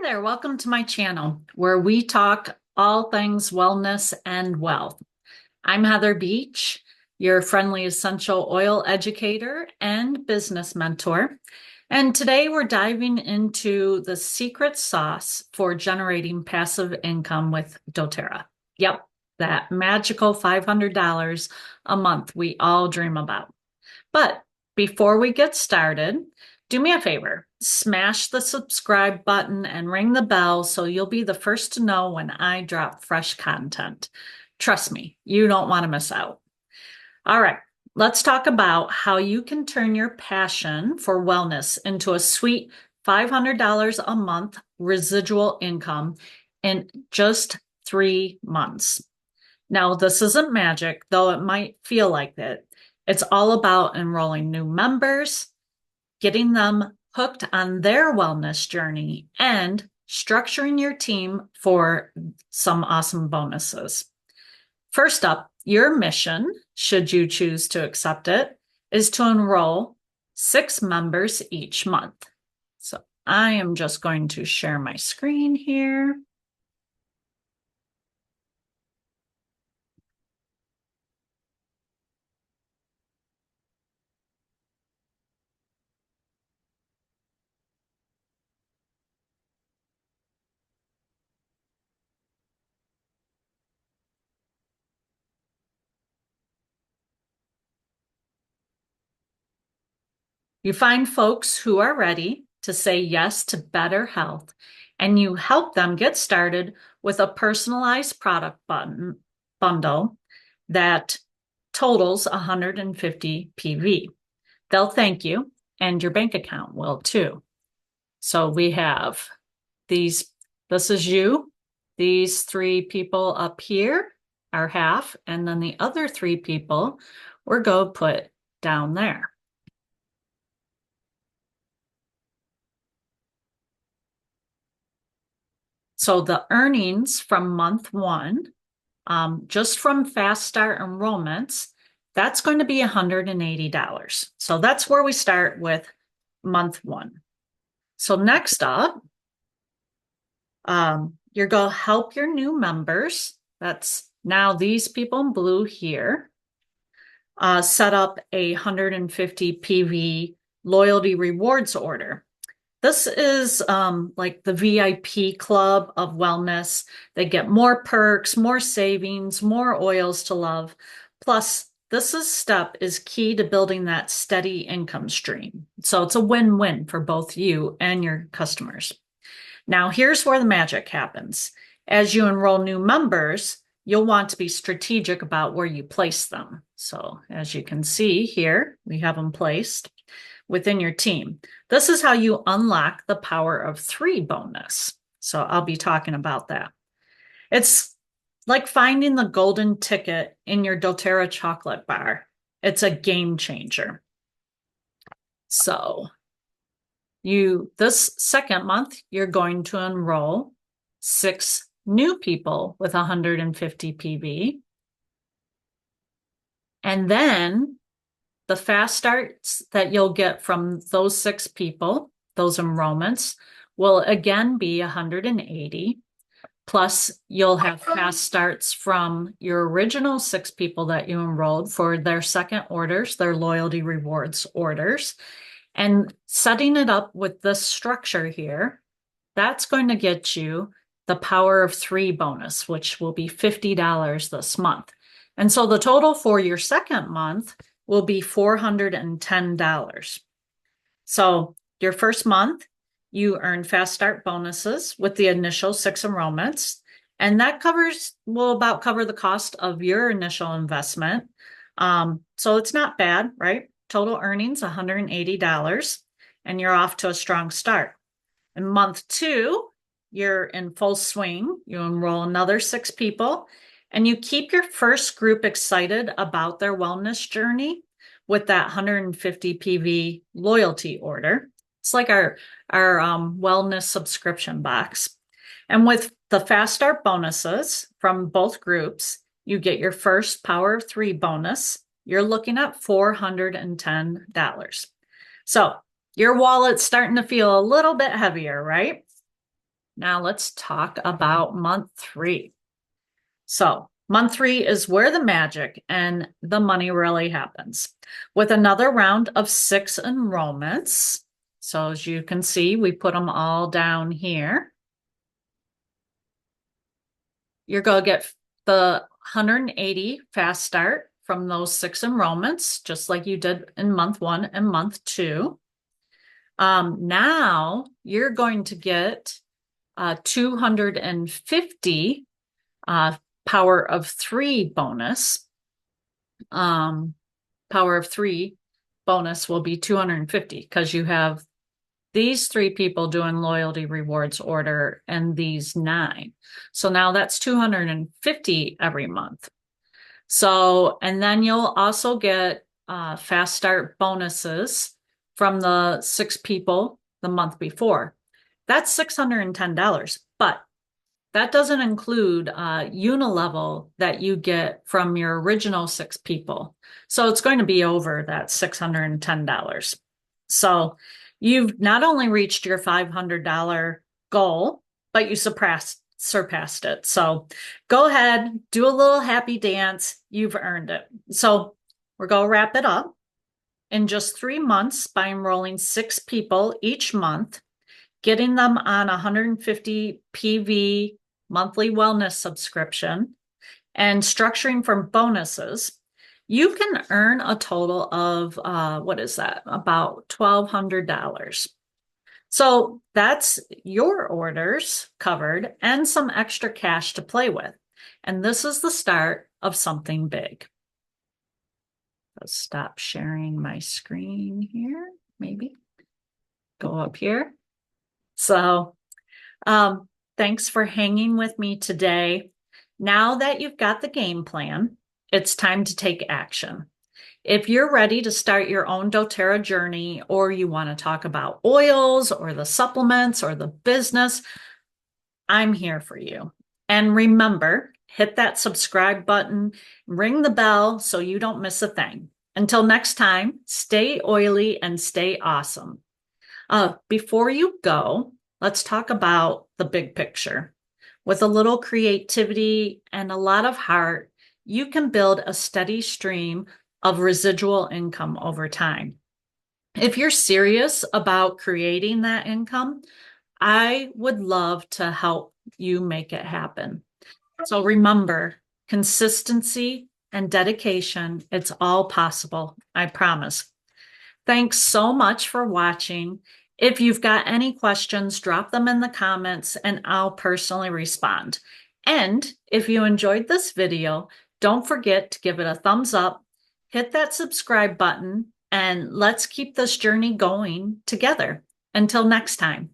there, welcome to my channel where we talk all things wellness and wealth. I'm Heather Beach, your friendly essential oil educator and business mentor. And today we're diving into the secret sauce for generating passive income with doTERRA. Yep, that magical $500 a month we all dream about. But before we get started, do me a favor, smash the subscribe button and ring the bell so you'll be the first to know when I drop fresh content. Trust me, you don't want to miss out. All right, let's talk about how you can turn your passion for wellness into a sweet $500 a month residual income in just 3 months. Now, this isn't magic, though it might feel like it. It's all about enrolling new members, getting them hooked on their wellness journey, and structuring your team for some awesome bonuses. First up, your mission, should you choose to accept it, is to enroll 6 members each month. So I am just going to share my screen here. You find folks who are ready to say yes to better health, and you help them get started with a personalized product bundle that totals 150 PV. They'll thank you, and your bank account will too. So we have this is you, these 3 people up here are half, and then the other 3 people we're going to put down there. So the earnings from month 1, just from Fast Start enrollments, that's going to be $180. So that's where we start with month 1. So next up, you're going to help your new members. That's now these people in blue here. Set up a 150 PV loyalty rewards order. This is like the VIP club of wellness. They get more perks, more savings, more oils to love. Plus, this step is key to building that steady income stream. So it's a win-win for both you and your customers. Now, here's where the magic happens. As you enroll new members, you'll want to be strategic about where you place them. So as you can see here, we have them placed within your team. This is how you unlock the power of 3 bonus. So I'll be talking about that. It's like finding the golden ticket in your doTERRA chocolate bar. It's a game changer. So this second month, you're going to enroll 6 new people with 150 PV. And then the fast starts that you'll get from those 6 people, those enrollments, will again be 180. Plus, you'll have fast starts from your original 6 people that you enrolled for their second orders, their loyalty rewards orders. And setting it up with this structure here, that's going to get you the power of 3 bonus, which will be $50 this month. And so the total for your second month will be $410. So your first month, you earn fast start bonuses with the initial 6 enrollments, and that will about cover the cost of your initial investment. So it's not bad, right? Total earnings, $180, and you're off to a strong start. In month 2, you're in full swing. You enroll another 6 people, and you keep your first group excited about their wellness journey with that 150 PV loyalty order. It's like our wellness subscription box. And with the fast start bonuses from both groups, you get your first power of 3 bonus. You're looking at $410. So your wallet's starting to feel a little bit heavier, right? Now let's talk about month 3. So month 3 is where the magic and the money really happens. With another round of 6 enrollments. So as you can see, we put them all down here. You're going to get the 180 fast start from those 6 enrollments, just like you did in month 1 and month 2. Now you're going to get 250 power of 3 bonus. Power of 3 bonus will be 250 because you have these 3 people doing loyalty rewards order and these 9. So now that's 250 every month. So, and then you'll also get fast start bonuses from the 6 people the month before. That's $610, but that doesn't include unilevel that you get from your original 6 people. So it's going to be over that $610. So you've not only reached your $500 goal, but you surpassed it. So go ahead, do a little happy dance. You've earned it. So we're going to wrap it up. In just 3 months, by enrolling 6 people each month, getting them on 150 PV monthly wellness subscription, and structuring for bonuses, you can earn a total of, what is that? About $1,200. So that's your orders covered and some extra cash to play with. And this is the start of something big. Let's stop sharing my screen here, maybe. Go up here. So, thanks for hanging with me today. Now that you've got the game plan, it's time to take action. If you're ready to start your own doTERRA journey, or you want to talk about oils or the supplements or the business, I'm here for you. And remember, hit that subscribe button, ring the bell so you don't miss a thing. Until next time, stay oily and stay awesome. Before you go, let's talk about the big picture. With a little creativity and a lot of heart, you can build a steady stream of residual income over time. If you're serious about creating that income, I would love to help you make it happen. So remember, consistency and dedication, it's all possible, I promise. Thanks so much for watching. If you've got any questions, drop them in the comments and I'll personally respond. And if you enjoyed this video, don't forget to give it a thumbs up, hit that subscribe button, and let's keep this journey going together. Until next time.